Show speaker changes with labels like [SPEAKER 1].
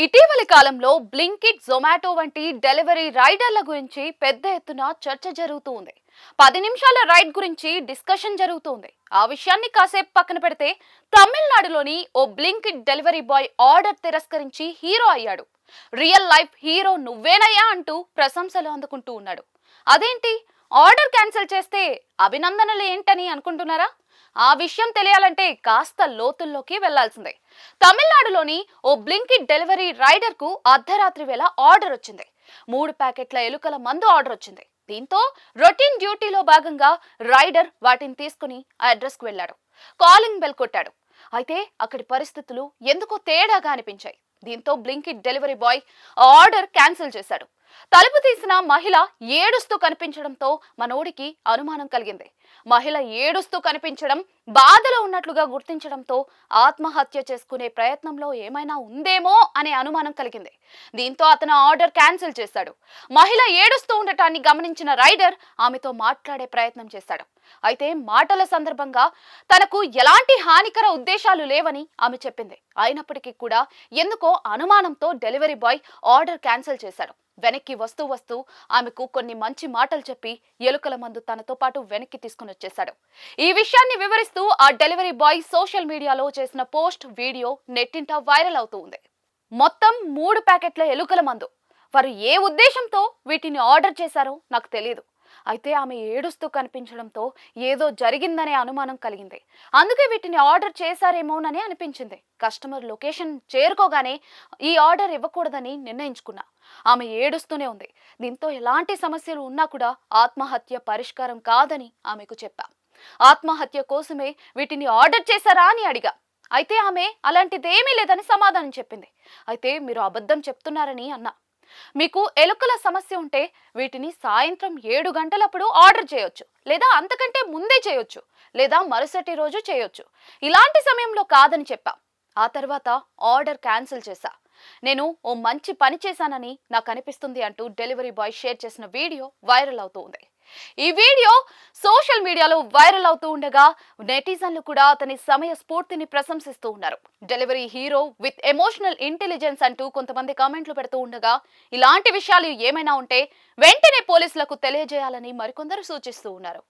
[SPEAKER 1] ఇటీవలి కాలంలో బ్లింకిట్, జొమాటో వంటి డెలివరీ రైడర్ల గురించి పెద్ద ఎత్తున చర్చ జరుగుతూ ఉంది. 10 నిమిషాల రైడ్ గురించి డిస్కషన్ జరుగుతుంది. ఆ విషయాన్ని కాసేపు పక్కన పెడితే తమిళనాడులోని ఓ బ్లింకిట్ డెలివరీ బాయ్ ఆర్డర్ తిరస్కరించి హీరో అయ్యాడు. రియల్ లైఫ్ హీరో నువ్వేనయ్యా అంటూ ప్రశంసలు అందుకుంటూ ఉన్నాడు. అదేంటి, ఆర్డర్ క్యాన్సిల్ చేస్తే అభినందనలు ఏంటని అనుకుంటున్నారా? ఆ విషయం తెలియాలంటే కాస్త లోతుల్లోకి వెళ్లాల్సిందే. తమిళనాడులోని ఓ బ్లింకిట్ డెలివరీ రైడర్ కు అర్ధరాత్రి వేళ ఆర్డర్ వచ్చింది. 3 ప్యాకెట్ల ఎలుకల మందు ఆర్డర్ వచ్చింది. దీంతో రొటీన్ డ్యూటీలో భాగంగా రైడర్ వాటిని తీసుకుని ఆ అడ్రస్ కు వెళ్లాడు. కాలింగ్ బెల్ కొట్టాడు. అయితే అక్కడి పరిస్థితులు ఎందుకో తేడాగా అనిపించాయి. దీంతో Blinkit delivery boy order cancel చేశాడు. తలుపు తీసిన మహిళ ఏడుస్తూ కనిపించడంతో మనోడికి అనుమానం కలిగింది. మహిళ ఏడుస్తూ కనిపించడం, బాధలో ఉన్నట్లుగా గుర్తించడంతో ఆత్మహత్య చేసుకునే ప్రయత్నంలో ఏమైనా ఉందేమో అనే అనుమానం కలిగింది. దీంతో అతను ఆర్డర్ క్యాన్సిల్ చేశాడు. మహిళ ఏడుస్తూ ఉండటాన్ని గమనించిన రైడర్ ఆమెతో మాట్లాడే ప్రయత్నం చేశాడు. అయితే మాటల సందర్భంగా తనకు ఎలాంటి హానికర ఉద్దేశాలు లేవని ఆమె చెప్పింది. అయినప్పటికీ కూడా ఎందుకో అనుమానంతో డెలివరీ బాయ్ ఆర్డర్ క్యాన్సిల్ చేశాడు. వెనక్కి వస్తూ ఆమెకు కొన్ని మంచి మాటలు చెప్పి ఎలుకల మందు తనతో పాటు వెనక్కి తీసుకుని వచ్చేశాడు. ఈ విషయాన్ని వివరిస్తూ ఆ డెలివరీ బాయ్ సోషల్ మీడియాలో చేసిన పోస్ట్, వీడియో నెట్టింట వైరల్ అవుతూ ఉంది. మొత్తం 3 ప్యాకెట్ల ఎలుకల మందు. వారు ఏ ఉద్దేశంతో వీటిని ఆర్డర్ చేశారో నాకు తెలియదు. అయితే ఆమె ఏడుస్తూ కనిపించడంతో ఏదో జరిగిందనే అనుమానం కలిగింది. అందుకే వీటిని ఆర్డర్ చేశారేమోనని అనిపించింది. కస్టమర్ లొకేషన్ చేరుకోగానే ఈ ఆర్డర్ ఇవ్వకూడదని నిర్ణయించుకున్నా. ఆమె ఏడుస్తూనే ఉంది. దీంతో ఎలాంటి సమస్యలు ఉన్నా కూడా ఆత్మహత్య పరిష్కారం కాదని ఆమెకు చెప్పా. ఆత్మహత్య కోసమే వీటిని ఆర్డర్ చేశారా అని అడిగా. అయితే ఆమె అలాంటిదేమీ లేదని సమాధానం చెప్పింది. అయితే మీరు అబద్ధం చెప్తున్నారని అన్నా. మీకు ఎలుకల సమస్య ఉంటే వీటిని సాయంత్రం 7 గంటలప్పుడు ఆర్డర్ చేయొచ్చు, లేదా అంతకంటే ముందే చేయొచ్చు, లేదా మరుసటి రోజు చేయొచ్చు. ఇలాంటి సమయంలో కాదని చెప్పా. ఆ తర్వాత ఆర్డర్ క్యాన్సిల్ చేశా. నేను ఓ మంచి పని చేశానని నాకు అనిపిస్తుంది అంటూ డెలివరీ బాయ్ షేర్ చేసిన వీడియో వైరల్ అవుతూ ఉంది. ఈ వీడియో సోషల్ మీడియాలో వైరల్ అవుతూ ఉండగా నెటిజన్లు కూడా అతని సమయ స్ఫూర్తిని ప్రశంసిస్తూ ఉన్నారు. Delivery hero with emotional intelligence అంటూ కొంతమంది కామెంట్లు పెడుతూ ఉండగా ఇలాంటి విషయాలు ఏమైనా ఉంటే వెంటనే పోలీసులకు తెలియజేయాలని మరికొందరు సూచిస్తూ ఉన్నారు.